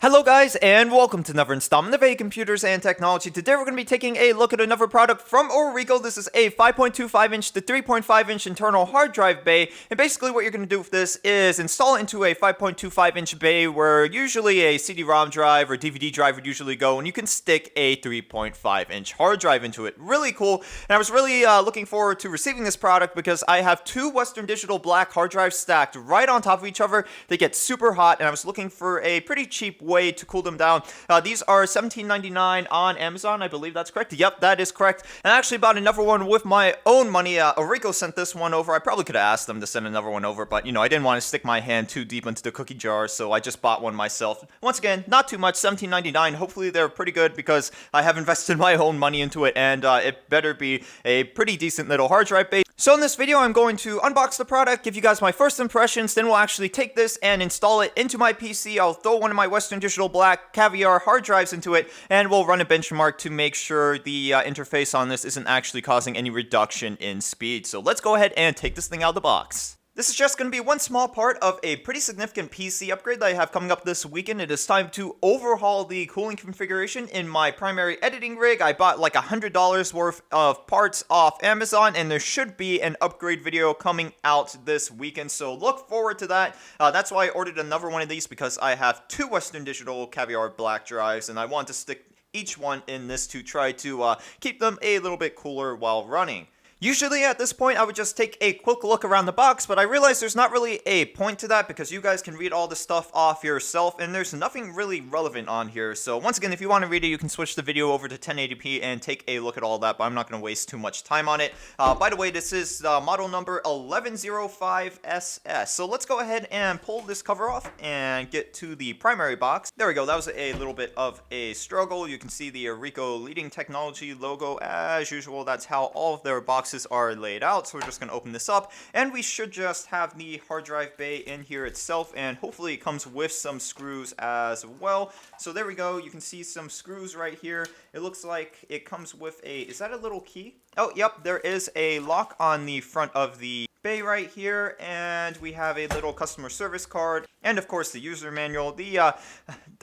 Hello guys, and welcome to another installment of A Computers and Technology. Today we're going to be taking a look at another product from ORICO. This is a 5.25 inch to 3.5 inch internal hard drive bay, and basically what you're going to do with this is install it into a 5.25 inch bay where usually a CD-ROM drive or DVD drive would usually go, and you can stick a 3.5 inch hard drive into it. Really cool, and I was really looking forward to receiving this product because I have two Western Digital black hard drives stacked right on top of each other. They get super hot, and I was looking for a pretty cheap way to cool them down. These are $17.99 on Amazon. I believe that's correct. Yep, that is correct. And I actually bought another one with my own money. ORICO sent this one over. I probably could have asked them to send another one over, but I didn't want to stick my hand too deep into the cookie jar, so I just bought one myself. Once again, not too much, $17.99. Hopefully they're pretty good because I have invested my own money into it, and it better be a pretty decent little hard drive base. So in this video, I'm going to unbox the product, give you guys my first impressions, then we'll actually take this and install it into my PC. I'll throw one of my Western Digital black Caviar hard drives into it, and we'll run a benchmark to make sure the interface on this isn't actually causing any reduction in speed. So let's go ahead and take this thing out of the box. This is just going to be one small part of a pretty significant PC upgrade that I have coming up this weekend. It is time to overhaul the cooling configuration in my primary editing rig. I bought like $100 worth of parts off Amazon, and there should be an upgrade video coming out this weekend, so look forward to that. That's why I ordered another one of these, because I have two Western Digital Caviar black drives, and I want to stick each one in this to try to keep them a little bit cooler while running. Usually at this point I would just take a quick look around the box, but I realize there's not really a point to that because you guys can read all the stuff off yourself, and there's nothing really relevant on here. So once again, if you want to read it, you can switch the video over to 1080p and take a look at all that, but I'm not going to waste too much time on it. By the way, this is model number 1105SS. So let's go ahead and pull this cover off and get to the primary box. There we go. That was a little bit of a struggle. You can see the ORICO Leading Technology logo as usual. That's how all of their boxes are laid out. So we're just going to open this up, and we should just have the hard drive bay in here itself, and hopefully it comes with some screws as well. So there we go. You can see some screws right here. It looks like it comes with is that a little key? Oh, yep, there is a lock on the front of the bay right here, and we have a little customer service card, and of course the user manual. The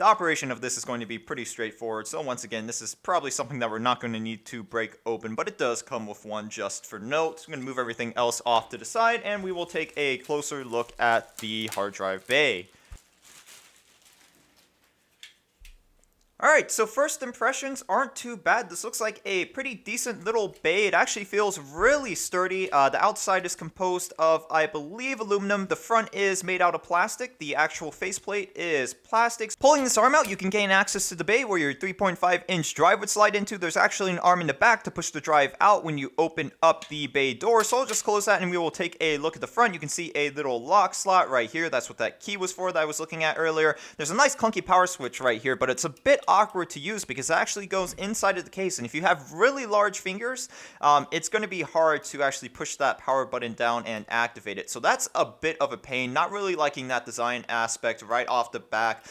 operation of this is going to be pretty straightforward, so once again, this is probably something that we're not going to need to break open, but it does come with one just for note. I'm going to move everything else off to the side, and we will take a closer look at the hard drive bay. Alright, so first impressions aren't too bad. This looks like a pretty decent little bay. It actually feels really sturdy. The outside is composed of, I believe, aluminum. The front is made out of plastic. The actual faceplate is plastic. Pulling this arm out, you can gain access to the bay where your 3.5 inch drive would slide into. There's actually an arm in the back to push the drive out when you open up the bay door. So I'll just close that and we will take a look at the front. You can see a little lock slot right here. That's what that key was for that I was looking at earlier. There's a nice clunky power switch right here, but it's a bit awkward to use because it actually goes inside of the case, and if you have really large fingers, it's going to be hard to actually push that power button down and activate it. So that's a bit of a pain. Not really liking that design aspect right off the back.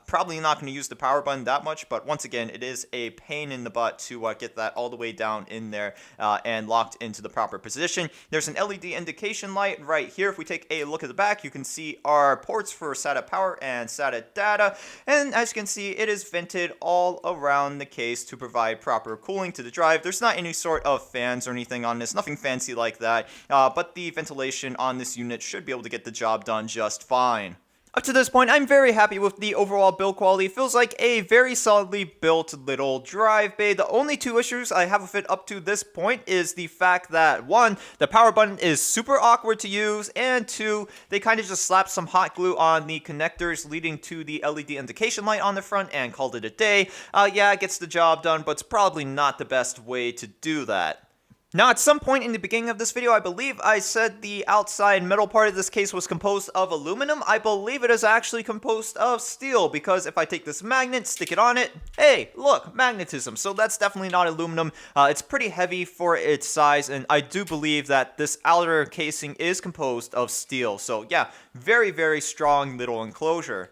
Probably not going to use the power button that much, but once again, it is a pain in the butt to get that all the way down in there and locked into the proper position. There's an LED indication light right here. If we take a look at the back, you can see our ports for SATA power and SATA data, and as you can see, it is vented all around the case to provide proper cooling to the drive. There's not any sort of fans or anything on this, nothing fancy like that, but the ventilation on this unit should be able to get the job done just fine. Up to this point, I'm very happy with the overall build quality. It feels like a very solidly built little drive bay. The only two issues I have with it up to this point is the fact that, one, the power button is super awkward to use, and two, they kind of just slapped some hot glue on the connectors leading to the LED indication light on the front and called it a day. Yeah, it gets the job done, but it's probably not the best way to do that. Now, at some point in the beginning of this video, I believe I said the outside metal part of this case was composed of aluminum. I believe it is actually composed of steel, because if I take this magnet, stick it on it, hey, look, magnetism. So that's definitely not aluminum. It's pretty heavy for its size, and I do believe that this outer casing is composed of steel. So yeah, very, very strong little enclosure.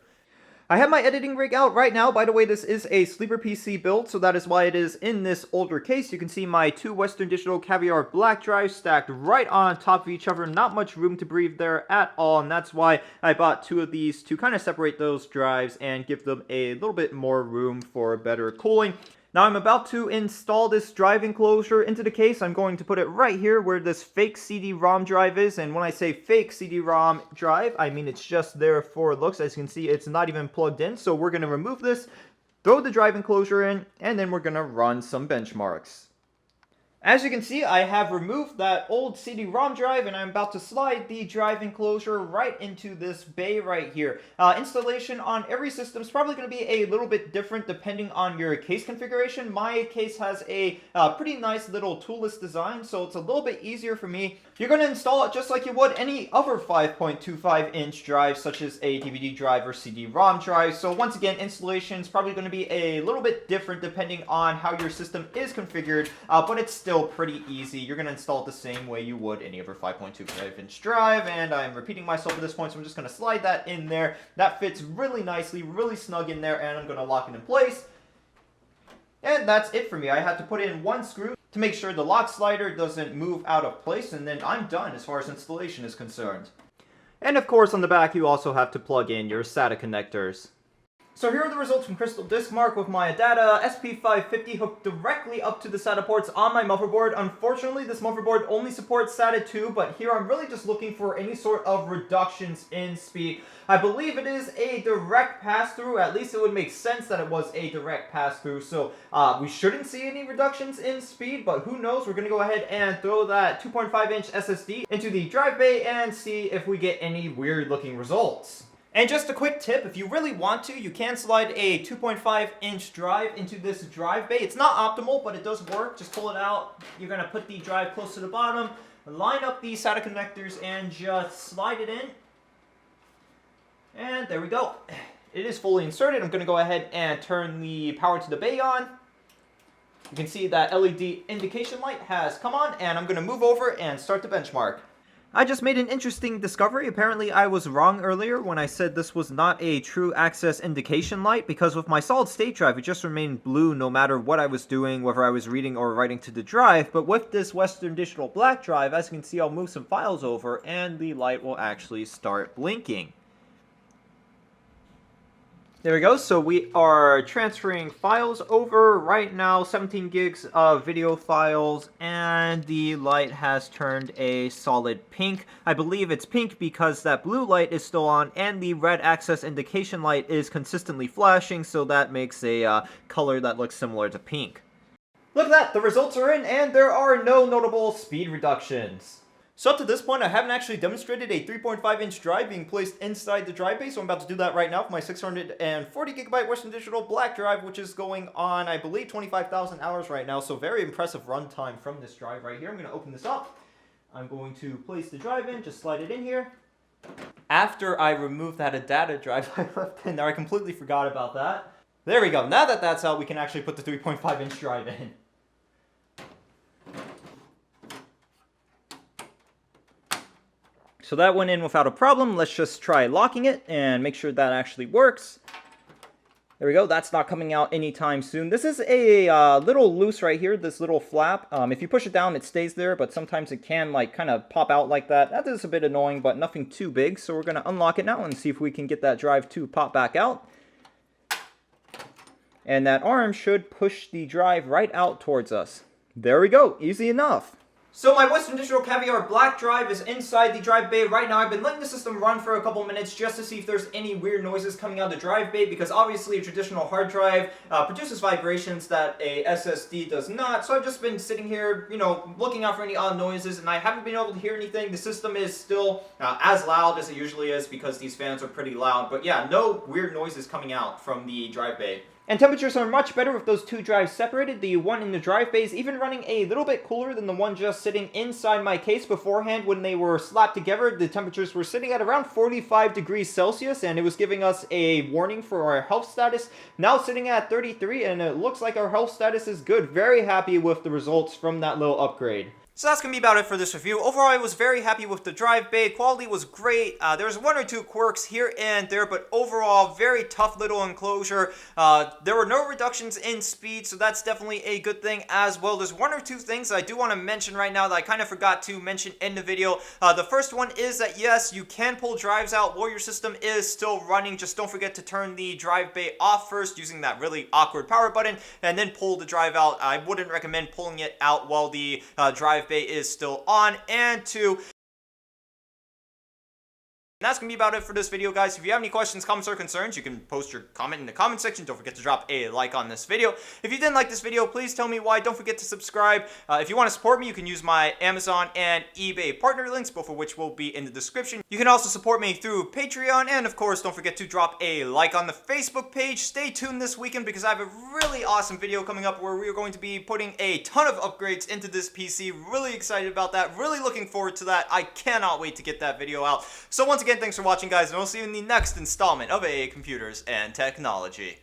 I have my editing rig out right now. By the way, this is a sleeper PC build, so that is why it is in this older case. You can see my two Western Digital Caviar black drives stacked right on top of each other. Not much room to breathe there at all, and that's why I bought two of these to kind of separate those drives and give them a little bit more room for better cooling. Now I'm about to install this drive enclosure into the case. I'm going to put it right here where this fake CD-ROM drive is. And when I say fake CD-ROM drive, I mean it's just there for looks. As you can see, it's not even plugged in. So we're going to remove this, throw the drive enclosure in, and then we're going to run some benchmarks. As you can see, I have removed that old CD-ROM drive, and I'm about to slide the drive enclosure right into this bay right here. Installation on every system is probably going to be a little bit different depending on your case configuration. My case has a pretty nice little toolless design, so it's a little bit easier for me. You're going to install it just like you would any other 5.25-inch drive, such as a DVD drive or CD-ROM drive. So once again, installation is probably going to be a little bit different depending on how your system is configured, but it's still pretty easy. You're going to install it the same way you would any other 5.25-inch drive, and I'm repeating myself at this point, so I'm just going to slide that in there. That fits really nicely, really snug in there, and I'm going to lock it in place. And that's it for me. I had to put in one screw to make sure the lock slider doesn't move out of place, and then I'm done as far as installation is concerned. And of course, on the back, you also have to plug in your SATA connectors. So here are the results from Crystal Diskmark with my ADATA SP550 hooked directly up to the SATA ports on my motherboard. Unfortunately, this motherboard only supports SATA 2, but here I'm really just looking for any sort of reductions in speed. I believe it is a direct pass-through. At least it would make sense that it was a direct pass-through, so we shouldn't see any reductions in speed, but who knows? We're going to go ahead and throw that 2.5-inch SSD into the drive bay and see if we get any weird-looking results. And just a quick tip, if you really want to, you can slide a 2.5-inch drive into this drive bay. It's not optimal, but it does work. Just pull it out. You're going to put the drive close to the bottom, line up the SATA connectors, and just slide it in. And there we go. It is fully inserted. I'm going to go ahead and turn the power to the bay on. You can see that LED indication light has come on, and I'm going to move over and start the benchmark. I just made an interesting discovery. Apparently I was wrong earlier when I said this was not a true access indication light, because with my solid state drive it just remained blue no matter what I was doing, whether I was reading or writing to the drive. But with this Western Digital black drive, as you can see, I'll move some files over and the light will actually start blinking. There we go. So we are transferring files over right now, 17 gigs of video files, and the light has turned a solid pink. I believe it's pink because that blue light is still on and the red access indication light is consistently flashing, so that makes a color that looks similar to pink. Look at that! The results are in and there are no notable speed reductions. So up to this point, I haven't actually demonstrated a 3.5-inch drive being placed inside the drive bay, so I'm about to do that right now for my 640GB Western Digital black drive, which is going on, I believe, 25,000 hours right now, so very impressive runtime from this drive right here. I'm going to open this up. I'm going to place the drive in, just slide it in here. After I remove that ADATA drive I left in there, I completely forgot about that. There we go. Now that that's out, we can actually put the 3.5-inch drive in. So that went in without a problem. Let's just try locking it and make sure that actually works. There we go. That's not coming out anytime soon. This is a little loose right here, this little flap. If you push it down, it stays there, but sometimes it can like kind of pop out like that. That is a bit annoying, but nothing too big. So we're going to unlock it now and see if we can get that drive to pop back out. And that arm should push the drive right out towards us. There we go. Easy enough. So my Western Digital Caviar black drive is inside the drive bay right now. I've been letting the system run for a couple minutes just to see if there's any weird noises coming out of the drive bay, because obviously a traditional hard drive produces vibrations that a SSD does not. So I've just been sitting here, you know, looking out for any odd noises, and I haven't been able to hear anything. The system is still as loud as it usually is because these fans are pretty loud. But yeah, no weird noises coming out from the drive bay. And temperatures are much better with those two drives separated. The one in the drive bay is even running a little bit cooler than the one just sitting inside my case. Beforehand, when they were slapped together, the temperatures were sitting at around 45 degrees Celsius, and it was giving us a warning for our health status. Now sitting at 33, and it looks like our health status is good. Very happy with the results from that little upgrade. So that's going to be about it for this review. Overall, I was very happy with the drive bay. Quality was great. There's one or two quirks here and there, but overall, very tough little enclosure. There were no reductions in speed, so that's definitely a good thing as well. There's one or two things that I do want to mention right now that I kind of forgot to mention in the video. The first one is that yes, you can pull drives out while your system is still running. Just don't forget to turn the drive bay off first using that really awkward power button, and then pull the drive out. I wouldn't recommend pulling it out while the drive bay is still on. And two, and that's going to be about it for this video, guys. If you have any questions, comments, or concerns, you can post your comment in the comment section. Don't forget to drop a like on this video. If you didn't like this video, please tell me why. Don't forget to subscribe. If you want to support me, you can use my Amazon and eBay partner links, both of which will be in the description. You can also support me through Patreon, and of course, don't forget to drop a like on the Facebook page. Stay tuned this weekend because I have a really awesome video coming up where we are going to be putting a ton of upgrades into this PC. Really excited about that. Really looking forward to that. I cannot wait to get that video out. So once again, thanks for watching, guys, and we'll see you in the next installment of AA Computers and Technology.